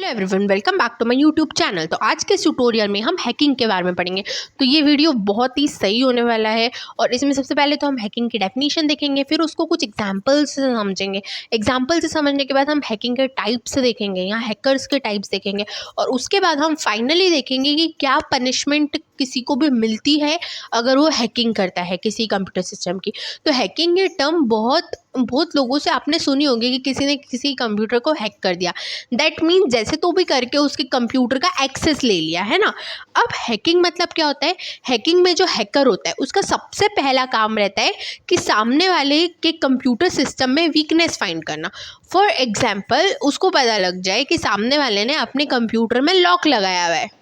Hello everyone, welcome back to my YouTube channel. तो आज के ट्यूटोरियल में हम हैकिंग के बारे में पढ़ेंगे। तो ये वीडियो बहुत ही सही होने वाला है और इसमें सबसे पहले तो हम हैकिंग की डेफिनेशन देखेंगे, फिर उसको कुछ एग्जांपल्स से समझेंगे। एग्जांपल से समझने के बाद हम हैकिंग के टाइप्स देखेंगे, यहाँ हैकर्स के टाइप्स देखेंगे और उसके बाद हम फाइनली देखेंगे कि क्या पनिशमेंट किसी को भी मिलती है अगर वो हैकिंग करता है किसी कंप्यूटर सिस्टम की। तो हैकिंग ये टर्म बहुत लोगों से आपने सुनी होगी कि किसी ने किसी कंप्यूटर को हैक कर दिया। दैट मीन जैसे तो भी करके उसके कंप्यूटर का एक्सेस ले लिया है ना। अब हैकिंग मतलब क्या होता है? हैकिंग में जो हैकर होता है उसका सबसे पहला काम रहता है कि सामने वाले के कंप्यूटर सिस्टम में वीकनेस फाइंड करना। फॉर एग्जाम्पल, उसको पता लग जाए कि सामने वाले ने अपने कंप्यूटर में लॉक लगाया हुआ है,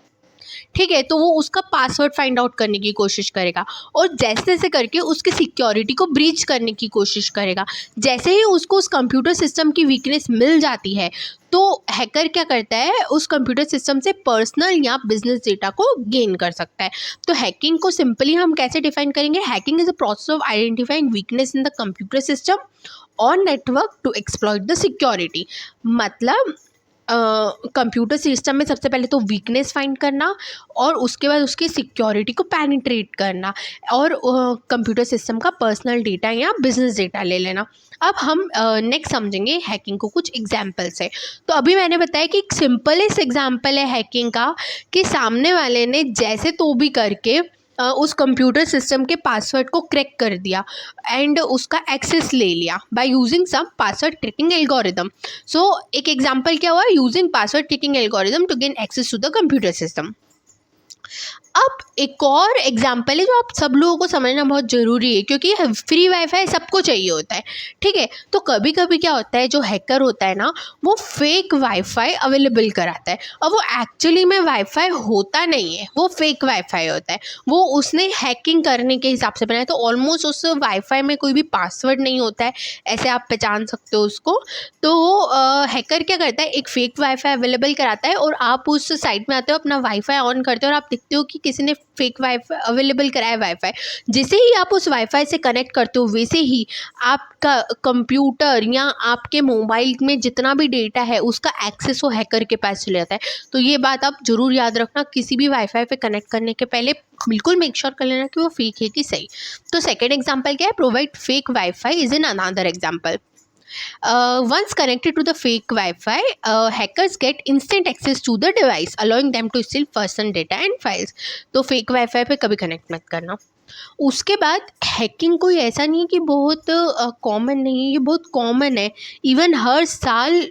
ठीक है, तो वो उसका पासवर्ड फाइंड आउट करने की कोशिश करेगा और जैसे जैसे करके उसकी सिक्योरिटी को ब्रीच करने की कोशिश करेगा। जैसे ही उसको उस कंप्यूटर सिस्टम की वीकनेस मिल जाती है तो हैकर क्या करता है, उस कंप्यूटर सिस्टम से पर्सनल या बिजनेस डेटा को गेन कर सकता है। तो हैकिंग को सिंपली हम कैसे डिफाइन करेंगे? Hacking is a process of identifying weakness in the computer system और network to exploit the security. मतलब कंप्यूटर सिस्टम में सबसे पहले तो वीकनेस फाइंड करना और उसके बाद उसकी सिक्योरिटी को पेनिट्रेट करना और कंप्यूटर सिस्टम का पर्सनल डेटा या बिजनेस डेटा ले लेना। अब हम नेक्स्ट समझेंगे हैकिंग को कुछ एग्जाम्पल से। तो अभी मैंने बताया कि एक सिंपलेस्ट एग्जाम्पल है हैकिंग का कि सामने वाले ने जैसे तो भी करके उस कंप्यूटर सिस्टम के पासवर्ड को क्रैक कर दिया एंड उसका एक्सेस ले लिया by using some password cracking algorithm. So एक एग्जांपल क्या हुआ? Using password cracking algorithm to gain access to the computer system. अब एक और एग्जाम्पल है जो आप सब लोगों को समझना बहुत ज़रूरी है क्योंकि फ्री वाईफाई सबको चाहिए होता है, ठीक है। तो कभी कभी क्या होता है, जो हैकर होता है ना वो फेक वाईफाई अवेलेबल कराता है और वो एक्चुअली में वाईफाई होता नहीं है, वो फेक वाईफाई होता है। वो उसने हैकिंग करने के हिसाब से बनाया, तो ऑलमोस्ट उस वाईफाई में कोई भी पासवर्ड नहीं होता है, ऐसे आप पहचान सकते हो उसको। तो हैकर क्या करता है, एक फेक वाईफाई अवेलेबल कराता है और आप उस साइट में आते हो, अपना वाईफाई ऑन करते हो और आप देखते हो कि किसी ने फेक वाईफाई अवेलेबल कराया वाईफाई। जैसे ही आप उस वाईफाई से कनेक्ट करते हो वैसे ही आपका कंप्यूटर या आपके मोबाइल में जितना भी डेटा है उसका एक्सेस वो हैकर के पास चले जाता है। तो ये बात आप जरूर याद रखना, किसी भी वाईफाई पे कनेक्ट करने के पहले बिल्कुल मेक श्योर कर लेना कि वो फेक है कि सही। तो सेकेंड एग्जाम्पल क्या है? Provide fake wifi is an another example. Once connected to the fake Wi-Fi, hackers get instant access to the device, allowing them to steal personal data and files. तो fake Wi-Fi पे कभी connect मत करना। उसके बाद hacking कोई ऐसा नहीं है कि बहुत कॉमन नहीं है, ये बहुत कॉमन है। इवन हर साल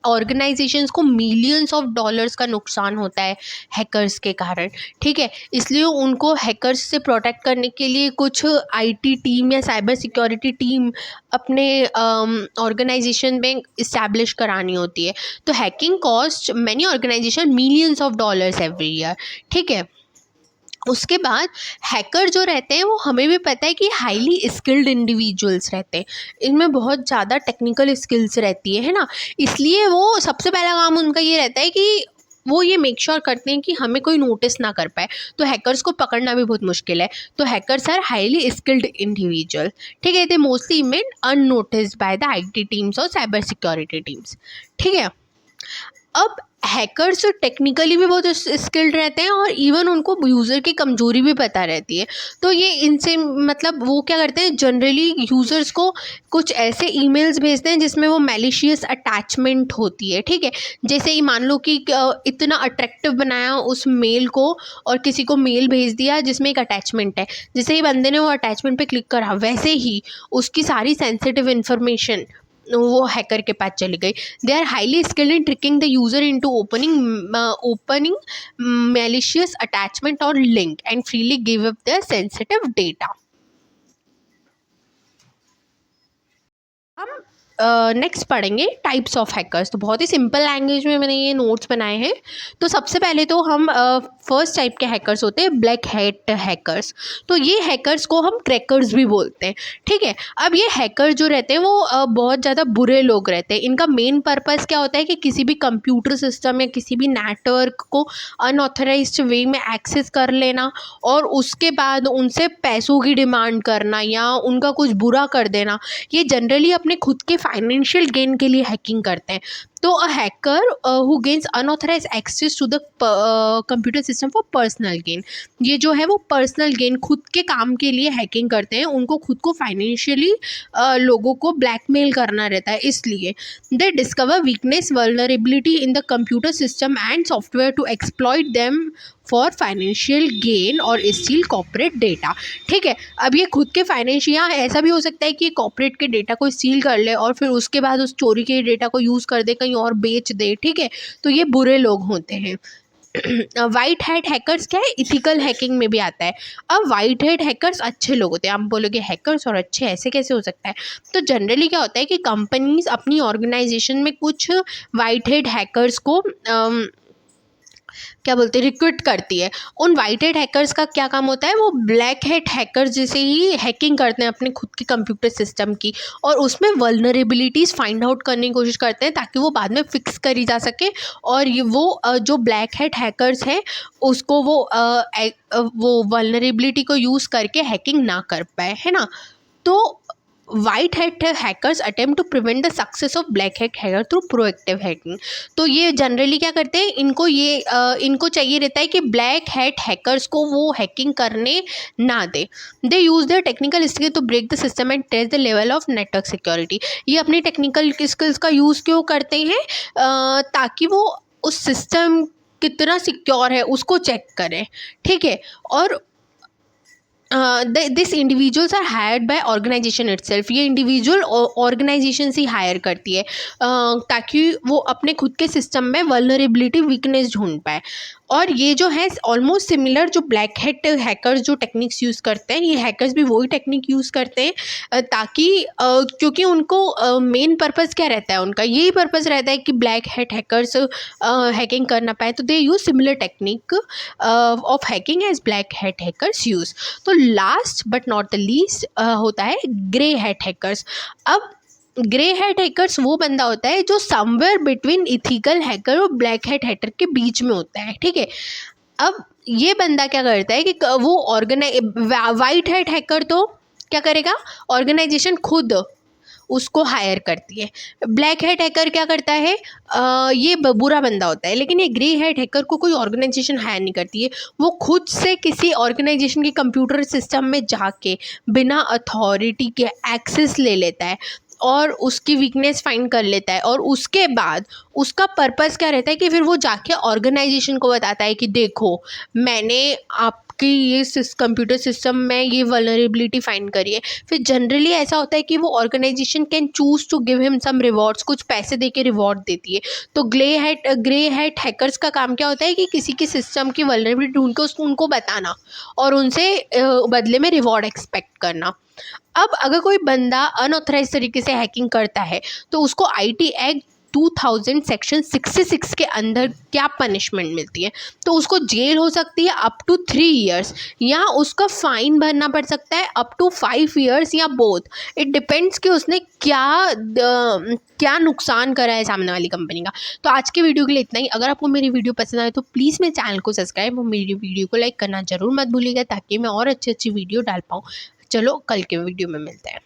ऑर्गेनाइजेशंस को मिलियंस ऑफ डॉलर्स का नुकसान होता है हैकर्स के कारण, ठीक है। इसलिए उनको हैकर्स से प्रोटेक्ट करने के लिए कुछ आईटी टीम या साइबर सिक्योरिटी टीम अपने ऑर्गेनाइजेशन में इस्टेब्लिश करानी होती है। तो hacking cost many organisation millions of dollars every year, ठीक है। उसके बाद हैकर जो रहते हैं वो हमें भी पता है कि हाईली स्किल्ड इंडिविजुअल्स रहते हैं, इनमें बहुत ज़्यादा टेक्निकल स्किल्स रहती है ना। इसलिए वो सबसे पहला काम उनका ये रहता है कि वो ये मेक श्योर करते हैं कि हमें कोई नोटिस ना कर पाए। तो हैकर्स को पकड़ना भी बहुत मुश्किल है। तो hackers are highly skilled individual, ठीक है। They mostly main unnoticed by the IT teams और साइबर सिक्योरिटी टीम्स, ठीक है। अब हैकर्स जो टेक्निकली भी बहुत स्किल्ड रहते हैं और इवन उनको यूज़र की कमजोरी भी पता रहती है। तो ये इनसे मतलब वो क्या करते हैं, जनरली यूज़र्स को कुछ ऐसे ईमेल्स भेजते हैं जिसमें वो मैलिशियस अटैचमेंट होती है, ठीक है। जैसे ही मान लो कि इतना अट्रैक्टिव बनाया उस मेल को और किसी को मेल भेज दिया जिसमें एक अटैचमेंट है। जैसे ही बंदे ने वो अटैचमेंट पे क्लिक करा वैसे ही उसकी सारी सेंसिटिव इन्फॉर्मेशन वो हैकर के पास चली गई। They are highly skilled in tricking the user into opening malicious attachment और link and freely give up the sensitive data. हम नेक्स्ट पढ़ेंगे टाइप्स ऑफ हैकर्स। तो बहुत ही सिंपल लैंग्वेज में मैंने ये नोट्स बनाए हैं। तो सबसे पहले तो हम फर्स्ट टाइप के हैकर्स होते हैं ब्लैक हैट हैकर्स। तो ये हैकर्स को हम क्रैकर्स भी बोलते हैं, ठीक है। अब ये हैकर जो रहते हैं वो बहुत ज़्यादा बुरे लोग रहते हैं। इनका मेन पर्पस क्या होता है कि किसी भी कंप्यूटर सिस्टम या किसी भी नेटवर्क को अनऑथराइज्ड वे में एक्सेस कर लेना और उसके बाद उनसे पैसों की डिमांड करना या उनका कुछ बुरा कर देना। ये जनरली अपने खुद के फाइनेंशियल गेन के लिए हैकिंग करते हैं। तो a hacker who gains unauthorised access to the computer system for personal gain, ये जो है वो पर्सनल गेन खुद के काम के लिए हैकिंग करते हैं, उनको खुद को फाइनेंशियली लोगों को ब्लैकमेल करना रहता है, इसलिए they discover weakness vulnerability in the computer system and software to exploit them for financial gain और स्टील कॉर्पोरेट डेटा। ठीक है, अब ये खुद के फाइनेंशियल, ऐसा भी हो सकता है कि कॉर्पोरेट के डेटा को स्टील कर ले और फिर उसके बाद उस चोरी के डेटा को यूज़ कर दे, कहीं और बेच दे। ठीक है, तो ये बुरे लोग होते हैं। वाइट हैट हैकर्स क्या है, इथिकल हैकिंग में भी आता है। अब वाइट हैट हैकर्स अच्छे लोग होते हैं। आप बोलोगे हैकर्स और अच्छे ऐसे कैसे हो सकता है? तो जनरली क्या होता है कि कंपनीज अपनी ऑर्गेनाइजेशन में कुछ वाइट हैट हैकर्स को क्या बोलते हैं, रिक्रूट करती है। उन वाइट हैट हैकर्स का क्या काम होता है, वो ब्लैक हैट हैकर्स जैसे ही हैकिंग करते हैं अपने खुद के कंप्यूटर सिस्टम की, और उसमें वल्नरेबिलिटीज़ फाइंड आउट करने की कोशिश करते हैं ताकि वो बाद में फिक्स करी जा सके, और ये वो जो ब्लैक हैट हैकर्स हैं उसको वो वल्नरेबिलिटी को यूज़ करके हैकिंग ना कर पाए, है ना। तो white hat hackers attempt to prevent the success of black hat hacker through proactive hacking. तो ये जनरली क्या करते हैं, इनको चाहिए रहता है कि ब्लैक हैट हैकर्स को वो हैकिंग करने ना दे। They use their technical skill to break the system and test the level of network security. ये अपनी टेक्निकल स्किल्स का यूज़ क्यों करते हैं, ताकि वो उस सिस्टम कितना सिक्योर है उसको चेक करें। ठीक है, और this individuals are hired by organisation itself. ये इंडिविजुअल ऑर्गेनाइजेशन से हायर करती है ताकि वो अपने खुद के सिस्टम में वल्नरेबिलिटी वीकनेस ढूंढ पाए। और ये जो है ऑलमोस्ट सिमिलर जो ब्लैक हैट हैकर्स जो टेक्निक्स यूज़ करते हैं, ये हैकर्स भी वही टेक्निक यूज़ करते हैं ताकि क्योंकि उनको मेन पर्पस क्या रहता है, उनका यही पर्पस रहता है कि ब्लैक हैट हैकर्स हैकिंग कर ना पाए। तो they use similar technique of hacking as black hat hackers use. तो last but not the least होता है ग्रे हैट हैकर्स। अब ग्रे हैट हैकर्स वो बंदा होता है जो समवेयर बिटवीन इथिकल हैकर और ब्लैक हैट हैकर के बीच में होता है। ठीक है, अब ये बंदा क्या करता है कि वो वाइट हैट हैकर तो क्या करेगा, ऑर्गेनाइजेशन खुद उसको हायर करती है। ब्लैक हैट हैकर क्या करता है, ये बुरा बंदा होता है। लेकिन ये ग्रे हैट हैकर को कोई ऑर्गेनाइजेशन हायर नहीं करती है, वो खुद से किसी ऑर्गेनाइजेशन के कंप्यूटर सिस्टम में जाके बिना अथॉरिटी के एक्सेस ले लेता है और उसकी वीकनेस फाइंड कर लेता है, और उसके बाद उसका पर्पस क्या रहता है कि फिर वो जाके ऑर्गेनाइजेशन को बताता है कि देखो मैंने आपकी ये कंप्यूटर सिस्टम में ये वल्नरेबिलिटी फाइंड करी है। फिर जनरली ऐसा होता है कि वो organisation can choose to give him some rewards, कुछ पैसे दे के रिवॉर्ड देती है। तो ग्रे हैट हैकर्स का काम क्या होता है कि किसी के सिस्टम की वल्नरेबिलिटी ढूंढ के उनको बताना और उनसे बदले में रिवॉर्ड एक्सपेक्ट करना। अब अगर कोई बंदा अनऑथराइज तरीके से हैकिंग करता है तो उसको आईटी एक्ट 2000 सेक्शन 66 के अंदर क्या पनिशमेंट मिलती है, तो उसको जेल हो सकती है अप टू 3 इयर्स, या उसका फाइन भरना पड़ सकता है अप टू 5 इयर्स, या बोथ। इट डिपेंड्स कि उसने क्या नुकसान करा है सामने वाली कंपनी का। तो आज के वीडियो के लिए इतना ही। अगर आपको मेरी वीडियो पसंद आए तो प्लीज़ मेरे चैनल को सब्सक्राइब और मेरी वीडियो को लाइक करना ज़रूर मत भूलिएगा ताकि मैं और अच्छी वीडियो डाल पाऊँ। चलो कल के वीडियो में मिलते हैं।